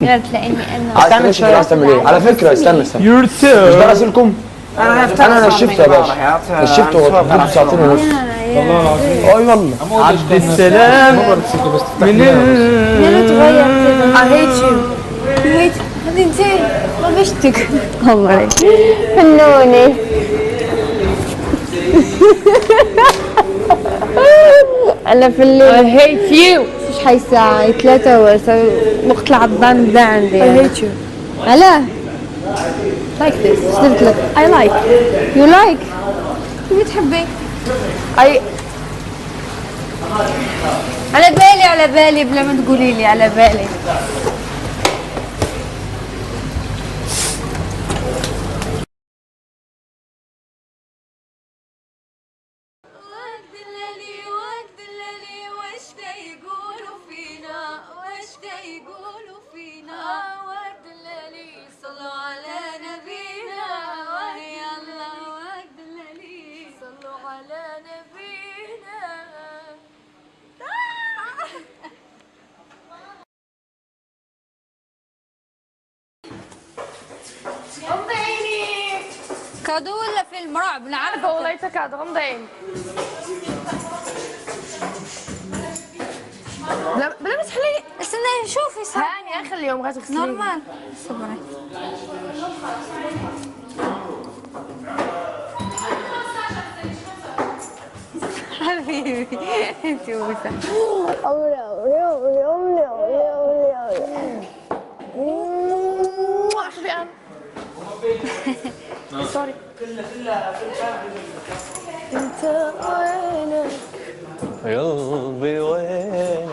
يلا تلاقيني انا. استنى شوية، عايز تعمل ايه؟ على فكرة استنى You're مش ده too. غسيلكم؟ انا نشفته يا باشا، نشفته واديته ساعتين ونص. والله العظيم. اه يلا عبد السلام من يلا تغير كذا. I hate you. I hate you. هذه انتي غبشتك. عمري فنوني. انا في الليل I hate you. ايش حي الساعة 3 وقت العضان ذا عندي. I hate you. علاه؟ like this. ايش قلت لك؟ I like. You like. شو بتحبي؟ I على بالي بلا ما تقولي لي على بالي. كادو ولا فيلم رعب؟ نعرفه والله يتكاد غمض عيني. بلا ما تحلي. استني شوفي صح. هاني اخر اليوم غتغسلي. نورمال. صبري. حبيبي انتي وسام. شوفي انا. سوري. انت وينك؟ قلبي وينك؟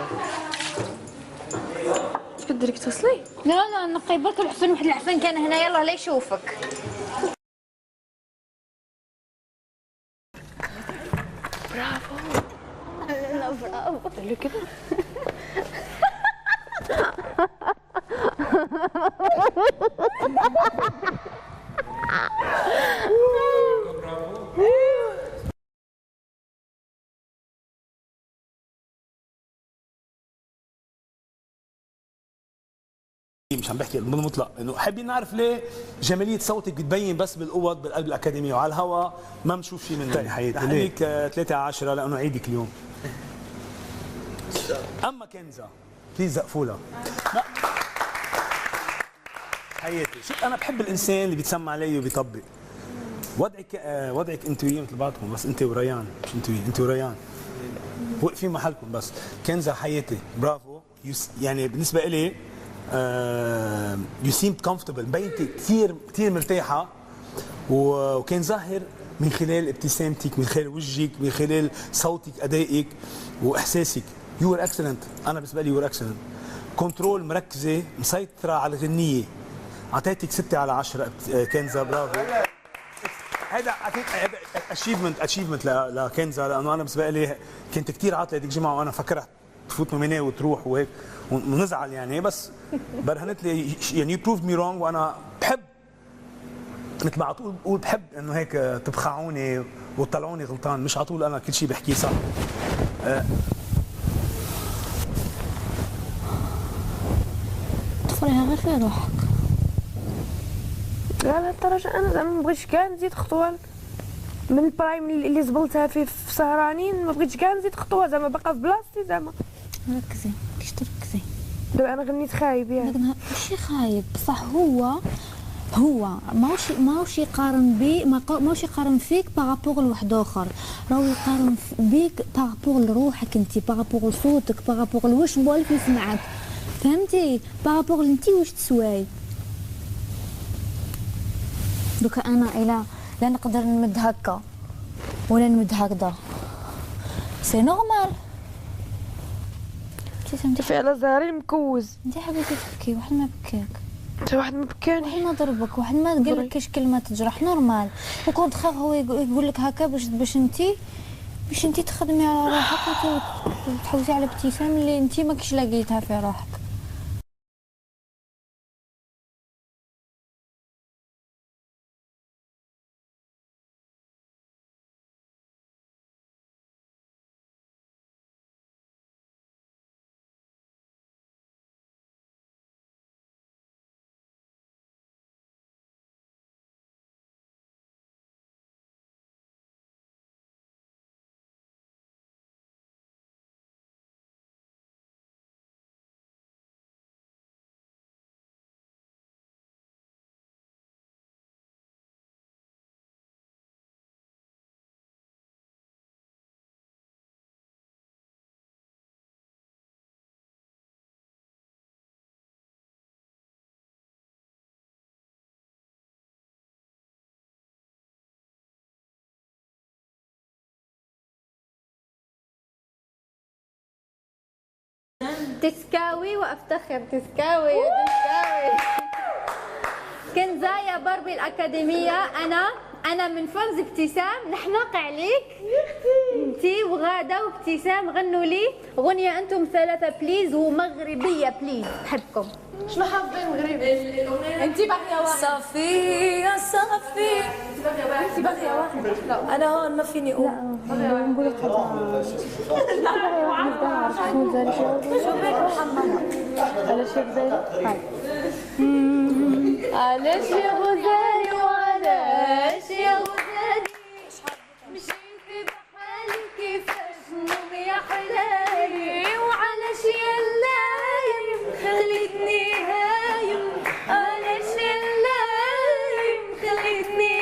ايش بدك توصلي؟ لا نقي برك الحسن، واحد العفن كان هنا يلا لا يشوفك. برافو. لا برافو. اللي كده. مش عم بحكي بالمطلق انه حابين نعرف ليه جماليه صوتك بتبين بس بالاوض بالقلب الاكاديميه وعلى الهواء ما بنشوف شيء منه. حياتي رح ليك 3/10 لانه عيدك اليوم. اما كنزه بليز زقفولها. حياتي شوف انا بحب الانسان اللي بيتسمع علي وبيطبق. وضعك انت وياه مثل بعضكم، بس انت وريان مش انت وياه، انت وريان وقفين محلكم بس. كنزه حياتي برافو. يعني بالنسبه لي يو سيم كومفورتبل، مبينتي كثير مرتاحه، وكان ظاهر من خلال ابتسامتك، من خلال وجهك، من خلال صوتك، ادائك واحساسك. يو ار اكسلنت. انا بالنسبه لي يو ار اكسلنت. كنترول، مركزه، مسيطره على الغنيه. اعطيتك 6/10 كنزه برافو. هذا اكيد اتشيفمنت لكنزه، لانه انا بالنسبه لي كنت كثير عاطله هذيك الجمعه وانا فكرت تفوت ميناء وتروح وهيك ونزعل يعني، بس برهنت لي يعني يو بروفد مي رونج. وانا بحب مثل ما على طول بقول بحب انه هيك تبخعوني وتطلعوني غلطان، مش على طول انا كل شيء بحكيه صح. طفريها غير في روحك. لا لهالدرجة أنا زعما مبغيتش كاع نزيد خطوة من البرايم اللي زبلتها فيه في سهرانين، ما بغيتش كاع نزيد خطوة زعما باقا في بلاصتي زعما. ركزي كيش تركزي. دابا أنا غنيت خايب ياك. ماشي خايب بصح هو ماهوش يقارن بي ماهوش يقارن فيك بارابور لواحد اخر، راهو يقارن بيك بارابور لروحك انت، بارابور لصوتك، بارابور لواش موالف يسمعك، فهمتي؟ بارابور لانتي واش تسواي. دوكا انا الا لا نقدر نمد هكا ولا نمد هكذا سي نورمال. في على زهري مكوز. انت حبيتي تبكي، واحد ما بكاك، حتى واحد ما بكاني، واحد ما ضربك، واحد ما قال لك كاش كلمه تجرح، نورمال. وكنت خير هو يقول لك هكا باش انت تخدمي على روحك وتحوسي على ابتسام اللي انت ماكش لاقيتها في روحك. تسكاوي وافتخر تسكاوي يا تسكاوي. كنزة يا باربي الأكاديمية، أنا من فانز ابتسام، نحماق عليك انتي وغادة وابتسام. غنوا لي أغنية أنتم ثلاثة بليز، ومغربية بليز، بحبكم. شنو حافظين مغربي؟ انت باقيه واحده. صافي يا صافي، انت باقيه واحده. لا انا هون ما فيني اقوم. نقول لك علاش يا غزالي وعلاش يا غزالي مشيتي بحالي كيفاش نوم يا حلالي، وعلاش يا اللايم خليتني هايم، علاش يا اللايم خليتني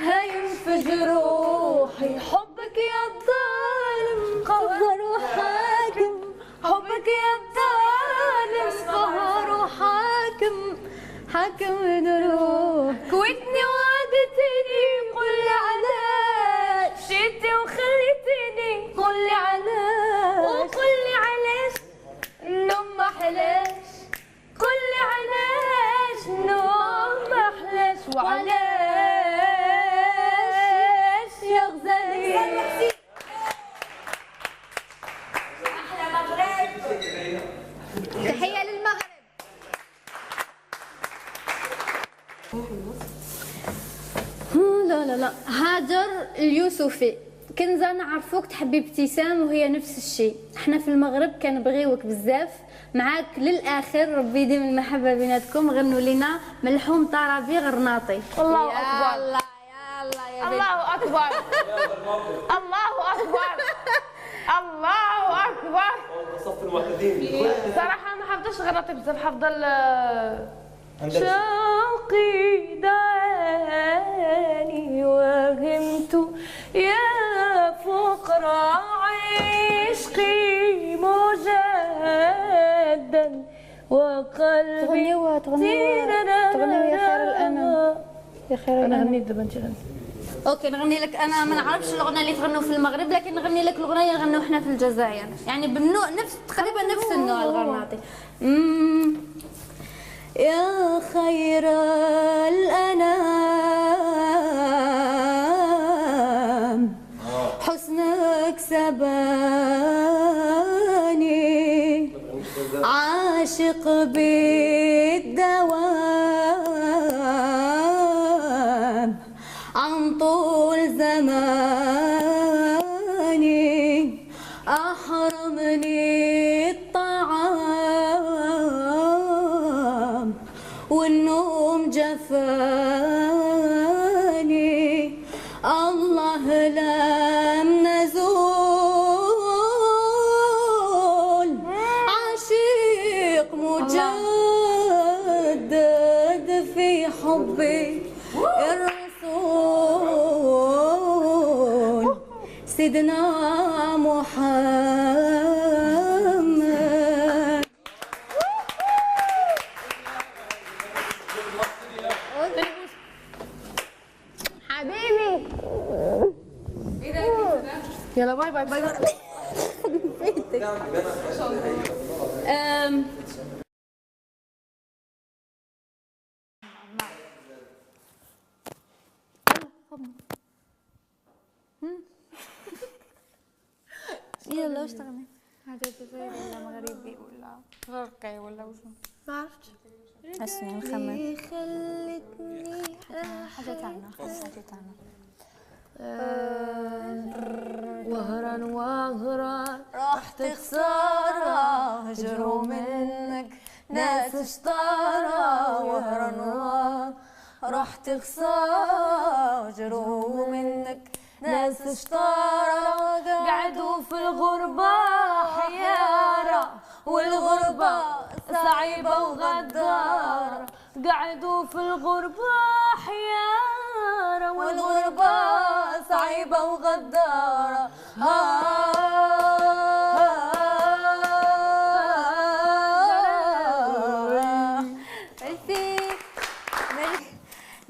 هايم في جروحي، حبك يا الظالم قهر وحاكم، حبك يا الظالم قهر وحاكم، حاكم نروح. كويتني وعدتني قولي علاش، شيتي وخليتني قولي علاش، وقولي علاش النوم محلاش، قولي علاش النوم محلاش، وعلاش يا غزالي. احلى مغرب. تحية للمغرب. لا هاجر اليوسفي. كنزة نعرفوك تحبي ابتسام وهي نفس الشيء، احنا في المغرب كنبغيوك بزاف، معاك للاخر، ربي يديم المحبه بيناتكم. غنوا لنا ملحوم طرابي غرناطي. الله اكبر. يلا يا بنت. الله اكبر. الله اكبر. الله اكبر. صف المعتدين. صراحه ما حافظاش غناطي بزاف، حافظه شوقي دعاني وهمت يا فقر عشقي مجدا وقلبي. تغنيو يا خير الأنام، يا خير انا غنيت دابا انت غني. اوكي نغني لك، انا ما نعرفش الاغنيه اللي تغنوا في المغرب، لكن نغني لك الاغنيه اللي نغنوا احنا في الجزائر، يعني بالنوع نفس تقريبا نفس النوع الغرناطي. يا خير الأنام حسنك سباني، عاشق بالدوام عن طول زماني، أحرمني الطعام والنوم جفاني، الله لم نزول عاشق مجدد في حبي الرسول سيدنا محمد. حبيبي يلا باي باي باي. يلا واش تغني؟ هذا جزائري ولا مغربي ولا غرقي ولا وشنو؟ ما عرفتش. اسمعي نخمم. حاجة تاعنا، حاجة تاعنا. وهران وهران رحت خسارة هجروا منك ناس اشطارة، وهران رحت خسارة هجروا منك ناس اشطارة، قعدوا في الغربة حيارة والغربة صعيبة وغدارة، قعدوا في الغربة حيارة والغربة صعيبة وغدارة.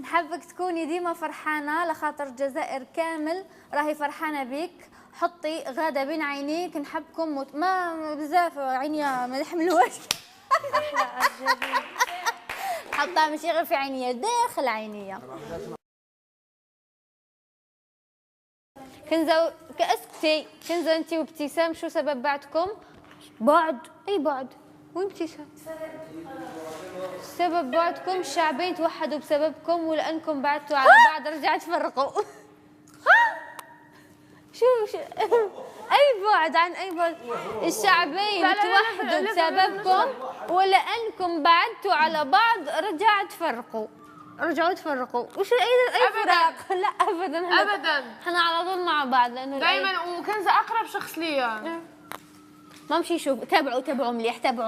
نحبك تكوني راني ديما فرحانه لخاطر الجزائر كامل راهي فرحانه بيك. حطي غاده بين عينيك نحبكم ما بزاف عينيا ما يحملوهاش. حطها ماشي غير في عينيا داخل عينيا. كنزة اسكتي. كنزة انت وابتسام شو سبب بعدكم؟ بعد اي بعد وين ابتسام؟ سبب بعدكم الشعبين توحدوا بسببكم ولانكم بعدتوا على بعض رجعت تفرقوا. شو اي بعد عن اي بعد؟ الشعبين توحدوا بسببكم ولانكم بعدتوا على بعض رجعوا تفرقوا. وش اي فراق؟ لا ابدا احنا على طول مع بعض لانه دائما. وكنزة اقرب شخص ليا. ما مشي شوف. تابعوا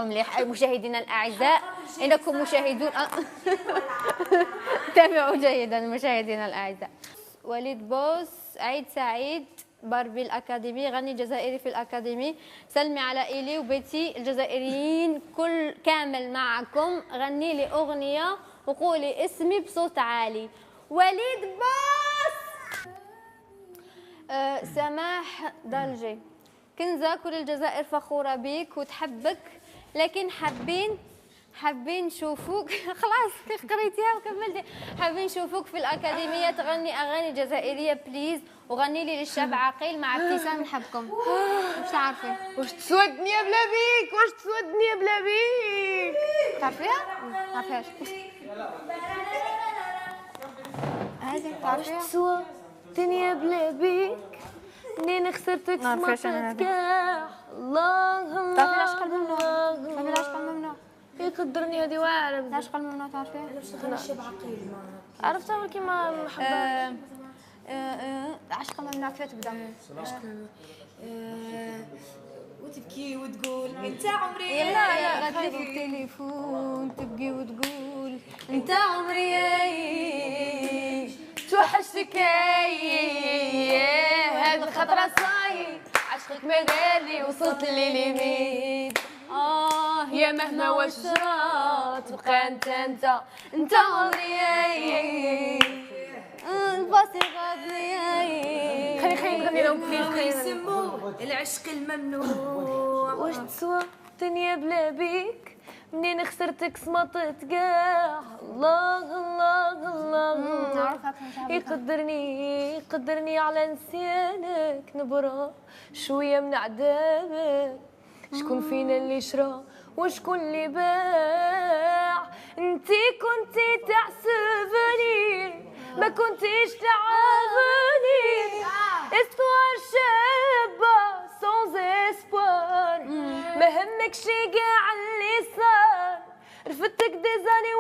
مليح مشاهدينا الاعزاء انكم مشاهدون. تابعوا جيدا مشاهدينا الاعزاء. وليد بوس عيد سعيد باربي الأكاديمي. غني جزائري في الأكاديمي. سلمي على إيلي وبيتي الجزائريين كل كامل معكم. غني لي أغنية وقولي اسمي بصوت عالي. وليد بوس. سماح دالجي. كنزة كل الجزائر فخورة بيك وتحبك لكن حابين نشوفوك. خلاص قريتيها وكملتي. حابين نشوفوك في الأكاديمية تغني أغاني جزائرية بليز وغني لي للشاب عقيل مع ابتسام نحبكم. مش تعرفي واش تسودني بلا بيك؟ تعرفيها؟ ما تعرفيهاش. هذه تعرفيها؟ واش تسودني بلا بيك؟ منين خسرتك سمعتك كاع الله. تعرفي العشق الممنوع؟ تعرفي العشق الممنوع؟ يقدرني هذه واعرة. العشق الممنوع تعرفيها؟ الشاب عقيل عرفتها ولكن ما حبهاش. العشق الممنوع كيف تبدا؟ وتبكي وتقول انت عمري. يلا غادي في التليفون تبكي وتقول انت عمري توحشتك هاد الخطرة صايد عشقك ما دارلي وصلت لي ليميت. يا مهما واش جرى تبقى انت عمري. الباصي غادي خلي نغني لهم بليز. يسموه العشق الممنوع. واش تسوى الدنيا بلا بيك؟ منين خسرتك صمتت كاع الله. يقدرني على نسيانك نبرة شوية من عذابك. شكون فينا اللي شرى وشكون اللي باع؟ انتي كنتي تحسبني ما كنتيش تعافني. استوار شابة سونز اسبوار ما همك شي كاع اللي صار. رفدتك ديزاني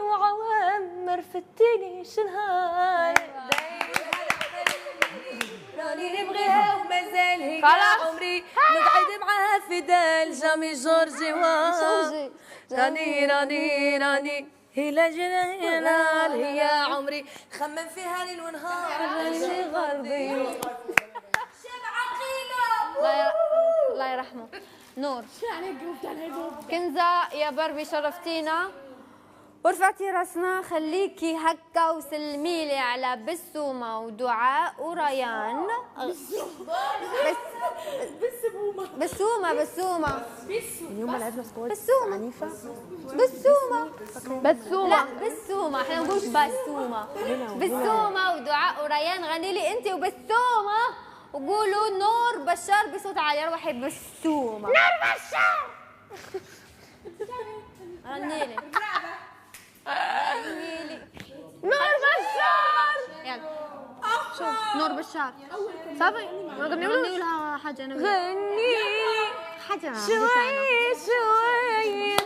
وعوام ما رفدتينيش نهار. راني نبغيها ومازال هي عمري نقعد معاها في دال جامي جورجي راني هي لجنة هي عمري خمم فيها ليل ونهار. راني غربي شاب عقيلة. الله يرحمه. نور. كنزة يا بربي شرفتينا ورفعتي راسنا. خليكي هكا وسلمي لي على بسومة ودعاء وريان. بسومة اليوم لعبنا سكواد عنيفة. لا بسومة احنا نقولش بسومة ودعاء وريان. غني لي انت وبسومة وقولوا نور بشار بصوت عالي. روحي بسومة. نور بشار. غني لي نور بشار. يلا شوف نور بشار صافي. نغني لها حاجة. أنا غني لي حاجة شوي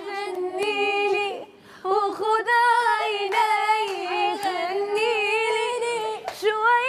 غني لي وخذ عيني. غني لي شوي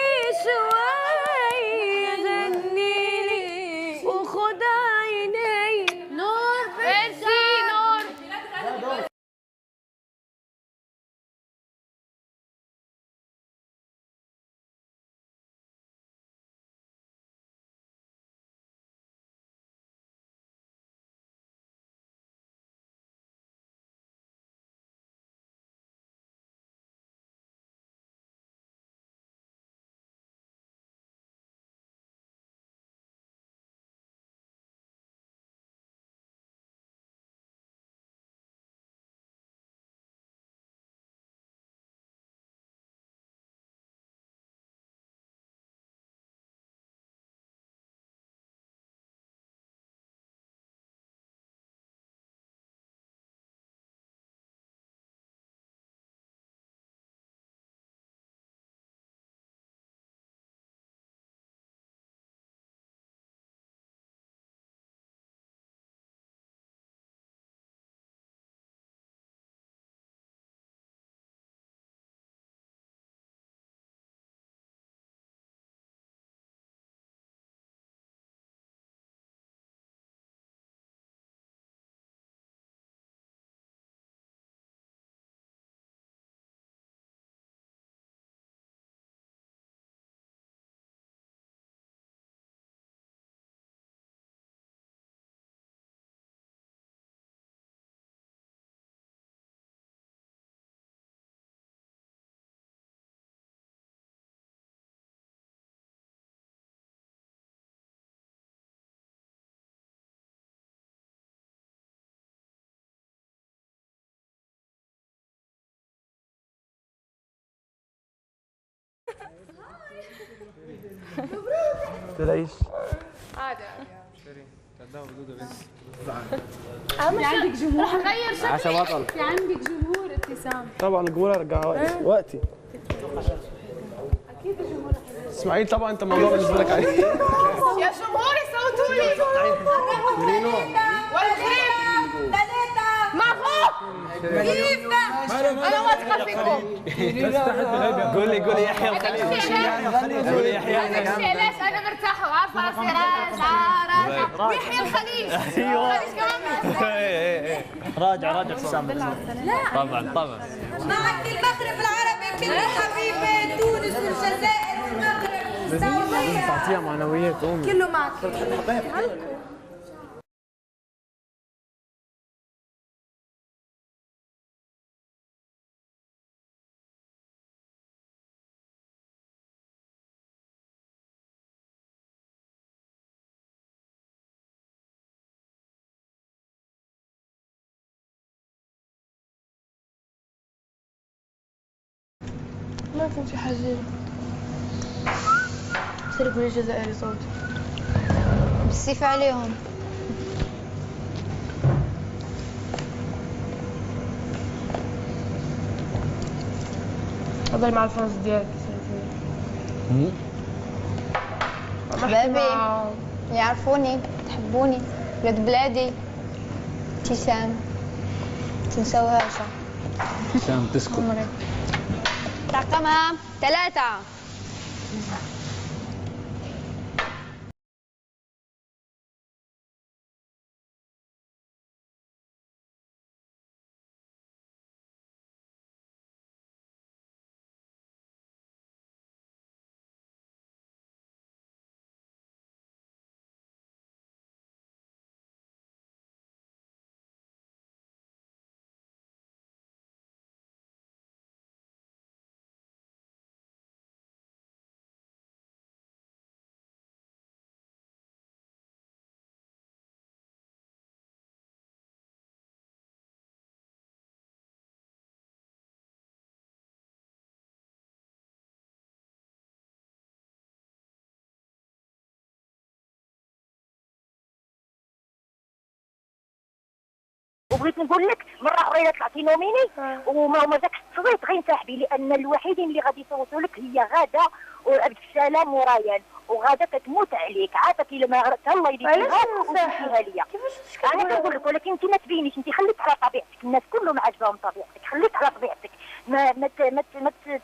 تلاقيش. عادي عندك جمهور. رح نغير شكلي. عشان بطل. في عندك جمهور ابتسام. طبعا الجمهور ارجع وقتي. اكيد الجمهور. اسماعيل طبعا انت الموضوع بالنسبه لك عادي. يا جمهوري صوتوا لي. مع اخوك. كيف؟ انا واثقه فيكم. قولي يحيى الخليل. قولي يحيى الخليل. ليش انا مرتاحه وعارفه اصير راجعه ويحيى الخليج. الخليج كمان. راجع ابتسام. طبعا معك المغرب العربي كله حبيبي، تونس والجزائر والمغرب. تعطيها معنويات كله معك. ما كان في حاجة. سرقوا لي الجزائري صوتي. بالسيف عليهم. تفضل مع الفانز ديالك. حبايبي يعرفوني تحبوني ولاد بلادي. ابتسام تنسوهاش. ابتسام تسكت. عمري رقمها 3. وبغيت نقول لك مره اخرى الا طلعتي نوميني وما جاكش التصويت غينسحبي، لان الوحيدين اللي غادي يصوتوا لك هي غاده وعبد السلام وريان، وغاده كتموت عليك عافاك الا ما عرفتها الله يديك وتمشيها ليا. انا كنقول لك ولكن انت ما تبينيش، انت خليك على طبيعتك، الناس كلهم عاجبهم طبيعتك، خليك على طبيعتك، ما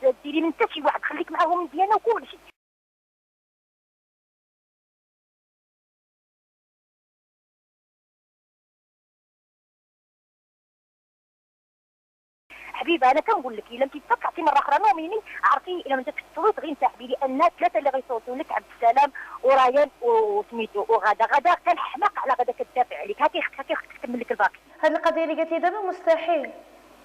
تديري من حتى شي واحد، خليك معاهم مزيانه وكل شيء. حبيبه انا كنقول لك الا انت طلعتي مره اخرى نوميني عرفتي الا ما جاتكش التصويت غينسحبي، لان الثلاثه اللي غيصوتوا لك عبد السلام وريان وسميتو وغاده كان حماق على غاده كتدافع عليك. هاكي تكمل لك الباقي. هاد القضيه اللي قالتي دابا مستحيل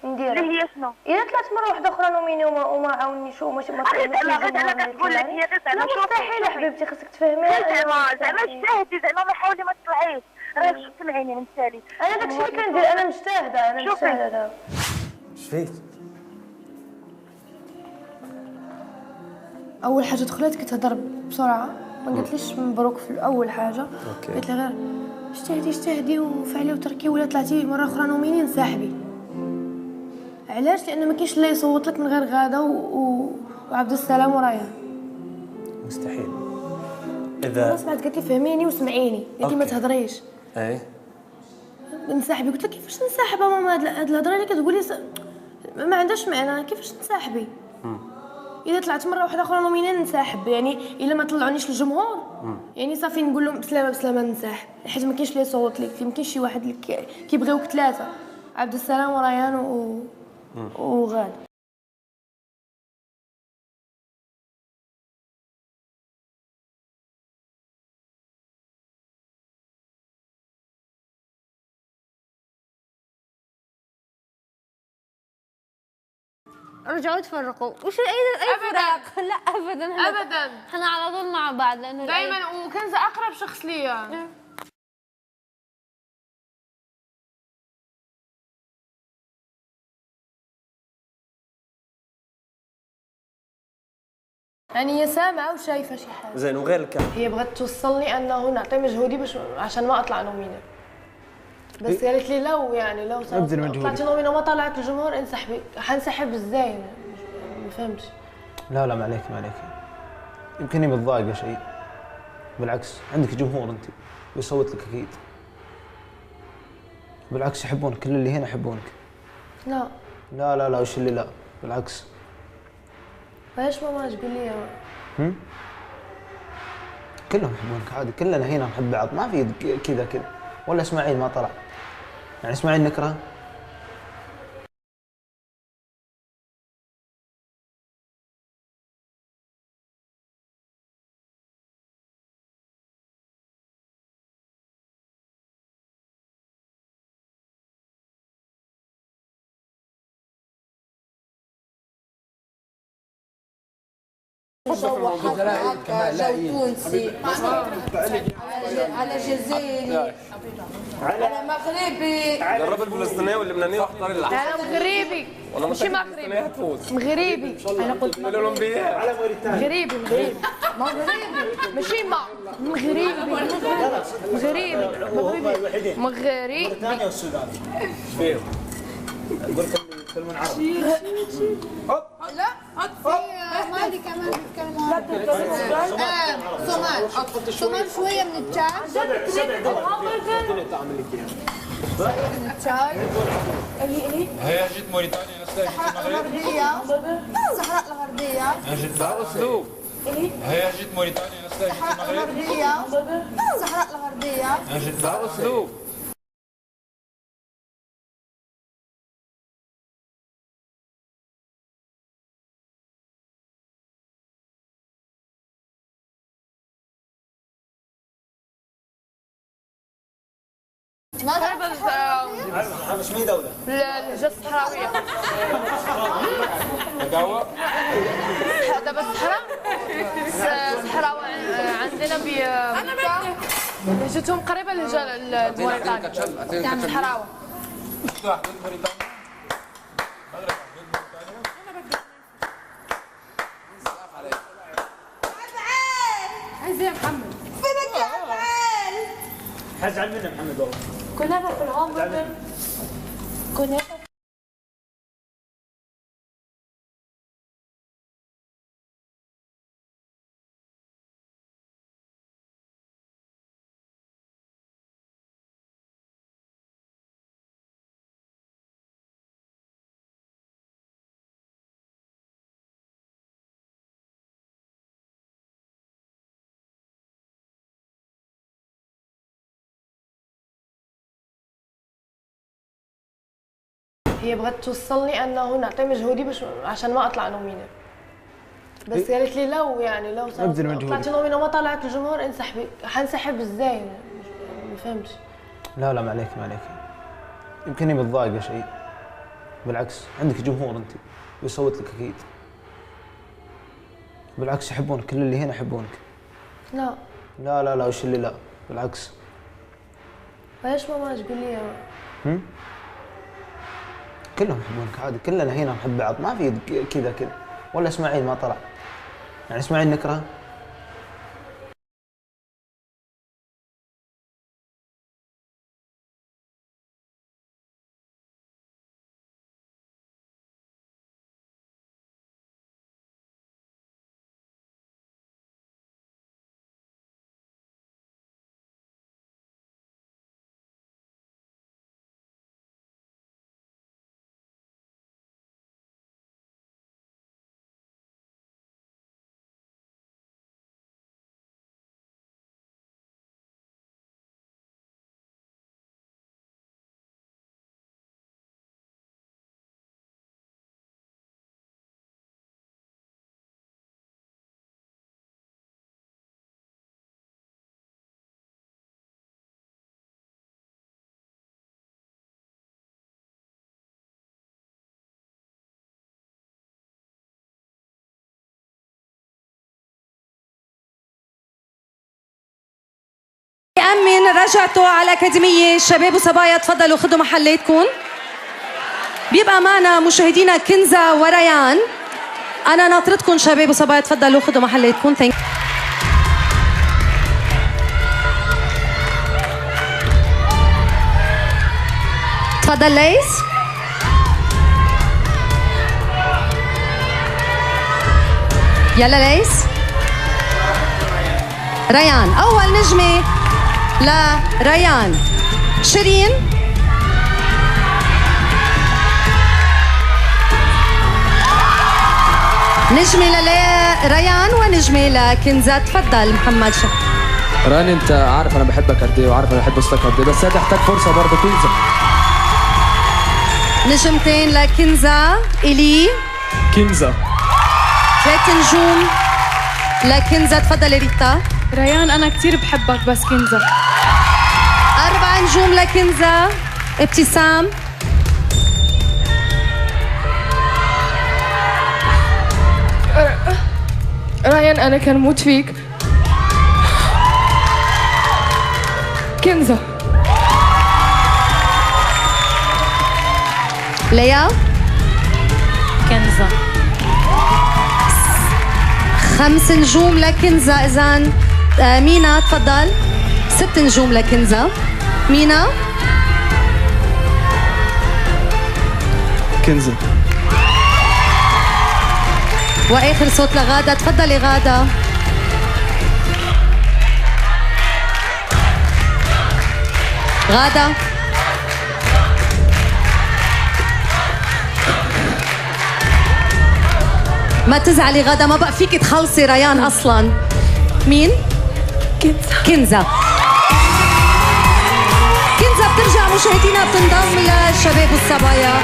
نديرها. اللي هي شنو؟ الا طلعت مره واحده اخرى نوميني وما عاونيش وما انا كتقول لك هي غير زعما مستحيل حبيبتي، خاصك تفهمي. زعما اجتهدي، زعما ما حاولي ما تطلعيش، راه سمعيني من التالي. انا داكشي اللي كندير، انا مجتهده دابا. اش فيك؟ اول حاجه دخلت كتهضر بسرعه، ما قالتليش مبروك في اول حاجه. قالت لي غير اجتهدي وفعلي وتركي، ولا طلعتي مره اخرى نوميني انسحبي. علاش؟ لان ما كاينش اللي يصوت لك من غير غاده وعبد السلام وريان. مستحيل. اذا سمعت قالت لي فهميني وسمعيني، قالت لي ما تهضريش. اي انسحبي. قلت لها كيفاش ننسحب ماما؟ هاد الهضره اللي كتقولي ما عندهاش معنى، كيفاش تنسحبي؟ اذا طلعت مره واحده اخرى نومينين ننسحب، يعني الا ما طلعونيش الجمهور يعني صافي نقول لهم بسلامه ننسحب، حيت ما كاينش اللي يصوت لك، ما كاينش شي واحد اللي كيبغيوك 3 عبد السلام وريان وغاد. رجعوا تفرقوا. وش اي فراق؟ لا ابدا احنا على طول مع بعض، لانه دائما وكنزة اقرب شخص ليا. يعني هي سامعه وشايفه شي حاجه. زين وغير الكاميرا هي بغت توصلني انه نعطي مجهودي باش عشان ما اطلع نومينه. بس قالت لي لو يعني لو طلعت نومينه وما طلعت الجمهور انسحبي. حنسحب ازاي؟ ما فهمتش. لا ما عليك ما عليك. يمكن هي متضايقه شيء. بالعكس عندك جمهور انت ويصوت لك اكيد. بالعكس يحبونك، كل اللي هنا يحبونك. لا لا لا لا وش اللي لا؟ بالعكس. ليش ماما تقول لي كلهم يحبونك عادي، كلنا هنا نحب بعض، ما في كذا كذا. ولا اسماعيل ما طلع؟ يعني اسماعيل نكره؟ جو تونسي على جزائري على مغربي. جرب الفلسطينيه واللبنانيه واختار اللي احسن. انا مغربي ماشي مغربي. مغربي انا قلت الاولمبياد مغربي ماشي مغربي مغربي بريطانيا والسودان. ايش فيهم؟ اقول لكم يتكلمون عربي. لا مالي كمان بيتكلموا صومال شويه من التشاد من التشاد. هي جيت موريتانيا الصحراء الغربيه. الصحراء الغربيه ده اسلوب. هي جيت موريتانيا الصحراء الغربيه. الصحراء الغربيه ده اسلوب. هذا شو دولة؟ اللهجة الصحراوية. هذا بس صحراء عندنا لهجتهم قريبة للهجة الموريتانية. صحراوة. عايز يا محمد فينك يا عبعال؟ حزعل منه محمد والله. كنافة في الهامبرجر. كنافة هي بغت توصلني انه نعطي مجهودي باش عشان ما اطلع نومينه. بس قالت لي لو يعني لو طلعت نومينه وما طلعت الجمهور انسحبي. حنسحب ازاي؟ ما فهمتش. لا لا ما عليك ما عليك. يمكن هي متضايقه شيء. بالعكس عندك جمهور انت ويصوت لك اكيد. بالعكس يحبونك، كل اللي هنا يحبونك. لا لا لا لا وش اللي لا؟ بالعكس. ليش ماما تقول لي كلهم يحبونك عادي، كلنا هنا نحب بعض، ما في كذا كذا. ولا اسماعيل ما طلع؟ يعني اسماعيل نكره؟ أمن رجعتوا على أكاديمية شباب وصبايا، تفضلوا خذوا محلاتكم. بيبقى معنا مشاهدينا كنزة وريان. انا ناطرتكم شباب وصبايا، تفضلوا خذوا محلاتكم. تفضل ليس. يلا ليس. ريان اول نجمه لريان. شيرين. نجمه لريان ونجمه لكنزة. تفضل محمد. راني انت عارف انا بحبك قد ايه وعارف انا بحب صوتك قد ايه، بس هي تحتاج فرصه برضه. كنزة نجمتين لكنزة. إلي. كنزة 3 نجوم لكنزة. تفضلي ريتا. ريان أنا كتير بحبك بس كنزة. 4 نجوم لكنزة. ابتسام. ريان أنا كان موت فيك. كنزة. ليا. كنزة. 5 نجوم لكنزة. إذن مينا تفضل. 6 نجوم لكنزة. مينا. كنزة. وآخر صوت لغادة. تفضلي غادة. غادة. ما تزعلي غادة، ما بقى فيك تخلصي ريان أصلاً. مين؟ كنزة. كنزة. كنزة بترجع مشاهدينا بتنضم للشباب والصبايا.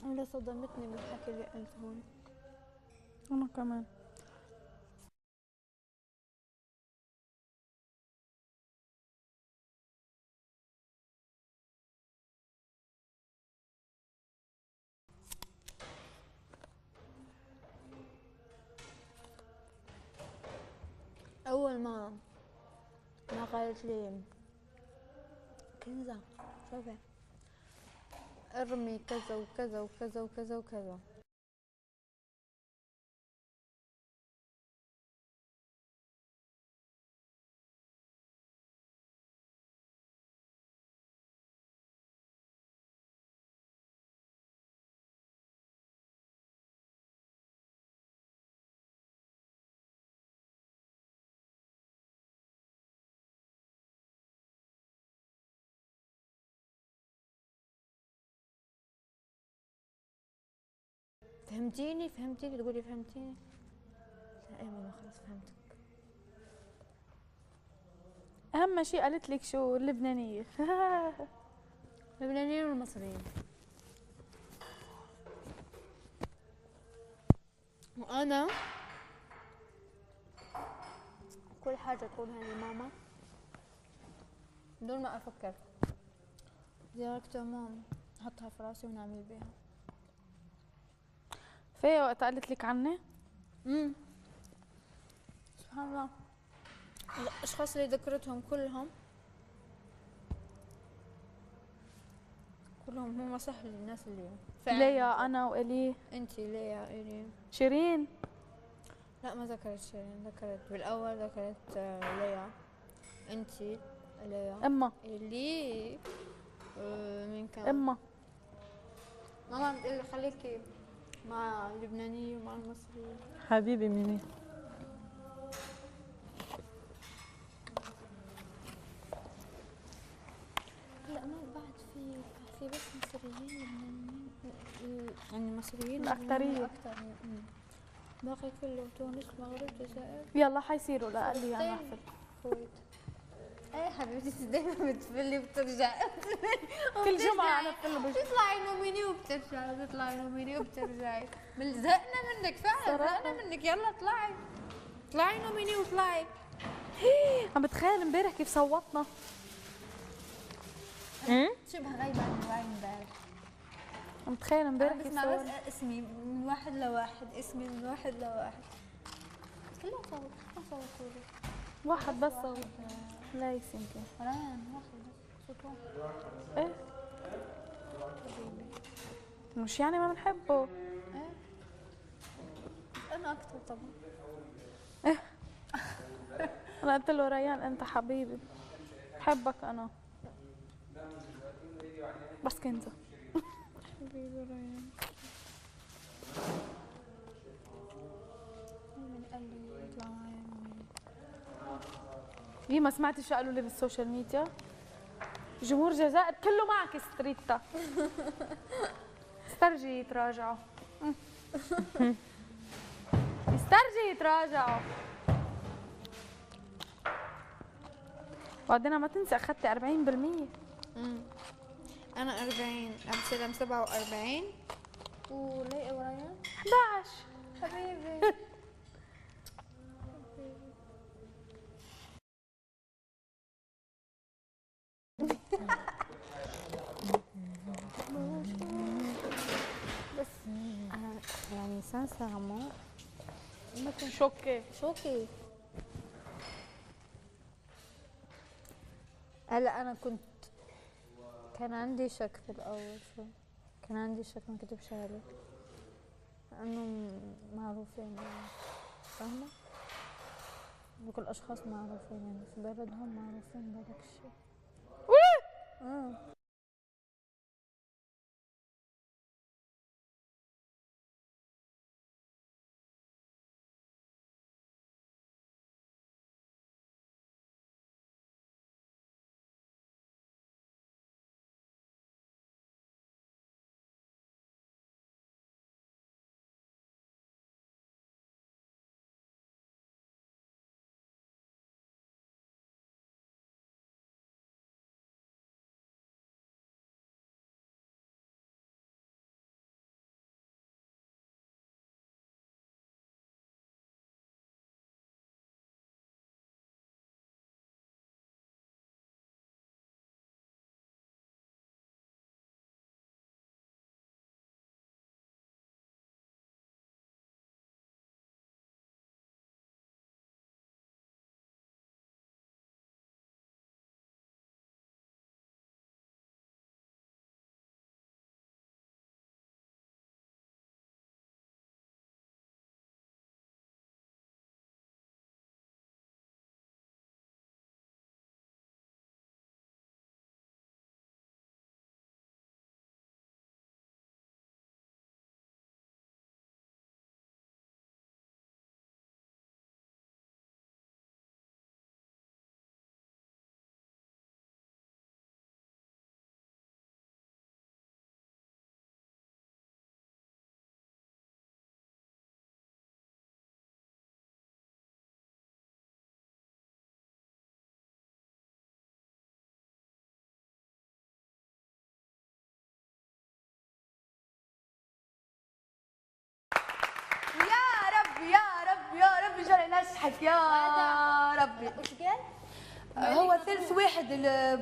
أنا صدمتني من الحكي اللي قلته هون. أنا كمان. أول ما قالت لي كنزة شوفي ارمي كذا وكذا وكذا وكذا وكذا، فهمتيني تقولي فهمتيني؟ لا ماما خلاص فهمتك. أهم شيء قالت لك شو اللبنانية. اللبنانيين والمصريين. وأنا كل حاجة تقولها لي ماما بدون ما أفكر ديريكتومون نحطها في راسي ونعمل بيها. فيا وقت قالت لك عني؟ سبحان الله، الاشخاص اللي ذكرتهم كلهم هم سهل الناس اللي ليا انا والي. انتي ليا الي شيرين؟ لا ما ذكرت شيرين، ذكرت بالاول ذكرت ليا، انتي ليا، اما اللي مين كان؟ اما ماما بتقول لي خليكي مع اللبنانية ومع المصرية. حبيبي ميمي. لا ما بعد في بس مصريين لبنانيين، يعني مصريين الأكثرية. أكثر. باقي كله تونس مغرب جزائر. يلا حيصيروا لأقلي أنا أحفل. الكويت. ايه حبيبتي دايما بتفلي وبترجعي كل جمعة أنا بفل. تطلعي نوميني وبترجعي، تطلعي نوميني وبترجعي. زهقنا منك فعلا، زهقنا منك. يلا اطلعي اطلعي نوميني واطلعي. عم بتخيل امبارح كيف صوتنا. شبه غايبة عن الوعي امبارح. عم بتخيل امبارح كيف بسمع بس اسمي من واحد لواحد، اسمي من واحد لواحد. كلهم صوتوا لي. واحد بس صوت. ليس يمكن ريان واحد بس صوت واحد. ايه مش يعني ما بنحبه. ايه انا اكثر طبعا. ايه انا قلت له ريان انت حبيبي بحبك انا بس كنزة. حبيبي ريان. من قال لي يطلع معي يي ما سمعتي شو قالوا لي بالسوشيال ميديا؟ جمهور جزائر كله معك ستريتا. استرجي يتراجعوا. استرجي يتراجعوا. وبعدين ما تنسي اخذتي 40%. انا 40، امثله 47 وليئة وريان 11. حبيبي. بس انا يعني سانسيرمون شوكي. هلا انا كان عندي شك في الاول، شو كان عندي شك ما كتبش عليه لانه معروفين يعني، فاهمه؟ بكل الاشخاص معروفين يعني في بلدهم معروفين بهذاك الشيء. يا رب يا رب يا رب جري نجحت يا ربي. وش قال؟ هو ثالث واحد اللي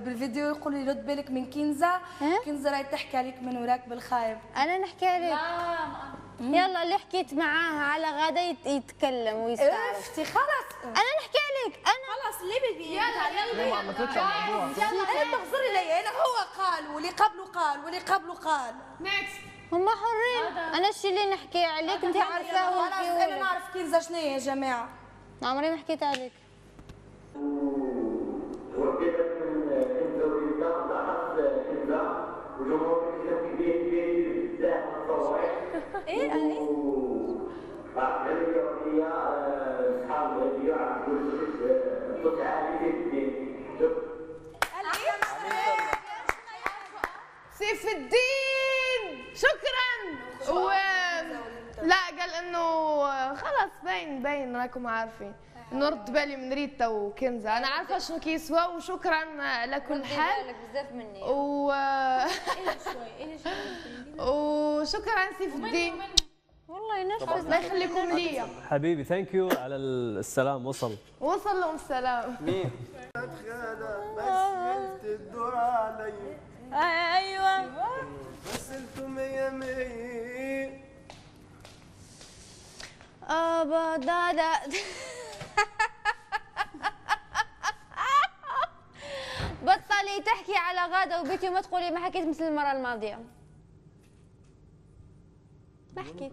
بالفيديو يقول لي رد بالك من كنزه. كنزه راهي تحكي عليك من وراك بالخايب. انا نحكي عليك؟ يلا اللي حكيت معاها على غدا يتكلم ويستعرف. افتي خلاص انا نحكي عليك. انا خلاص اللي بدي يلا ما عملتش الموضوع. انا تغزري لي. انا هو قال واللي قبله قال واللي قبله قال. نيكست. هم حرين. انا الشيء اللي نحكي عليك انت عارفاه. خلاص انا نعرف كنزه شنو هي يا جماعه. عمري ما حكيت عليك. سيف الدين شكرا. لا قال انه خلاص باين راكم عارفين انه رد بالي من ريتا وكنزه. انا عارفه شنو كيسوا وشكرا لكل حال. بزاف مني. وشكرا سيف الدين. والله ينفذ. الله يخليكم ليا حبيبي. ثانك يو على السلام. وصل لهم السلام. مين؟ بس الدور علي. ايوه بس انتم مية مية. ابدا. بطلي تحكي على غادة وبيتي وما تقولي ما حكيت مثل المرة الماضية. ما حكيت.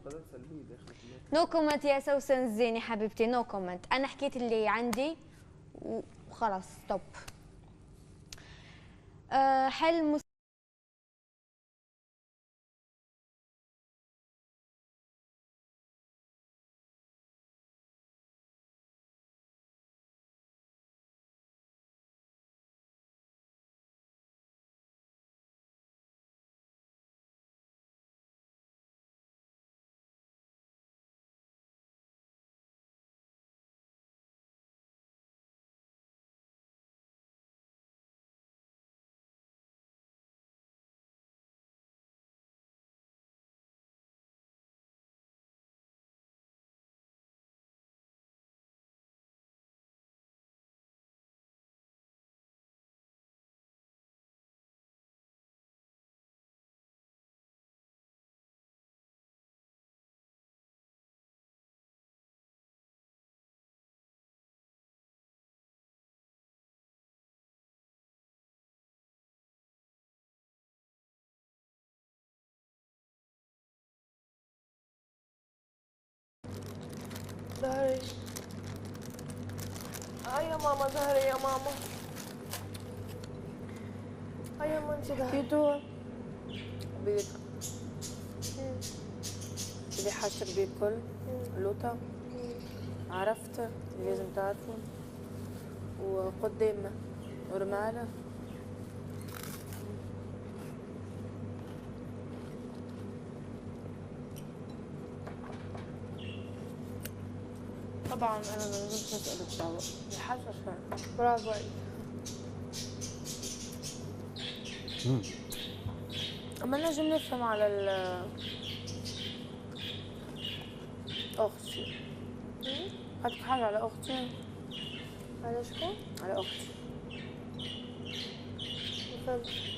نو كومنت يا سوسن الزيني حبيبتي. نو كومنت. انا حكيت اللي عندي وخلاص. ستوب. حل ظهري. يا ماما ظهري يا ماما. يا ماما انت ظهري. يدور بيك اللي حاشر بيه الكل. لوطة عرفت اللي لازم تعرفه. وقدامنا ورمالة. طبعا انا ما لازمش اسال الدعوه. الحاجه شوي. برافو عليك. اما نجم نفهم على اختي. عندك حاجه على اختي؟ على شكون؟ على اختي. ما فهمتش.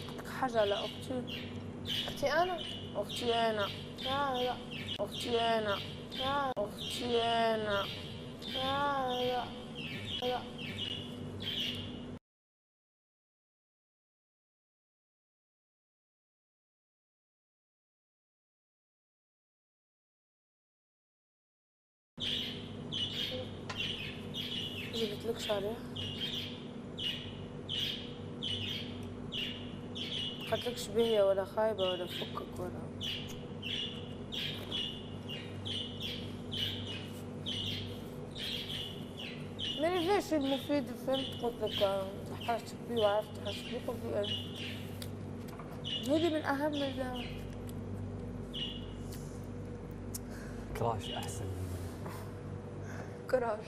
عندك حاجه على اختي؟ اختي انا؟ اختي انا. لا. اختي انا. لا. اختي انا. لا. جبتلكش عليها؟ قلتلكش بيا ولا خايبة ولا فكك ولا ماني فيش المفيد. فهمت قلت لك حاجتك بيه وعرفت حاجتك بيه. قلت لي هذه من أهم كراش أحسن. كراش.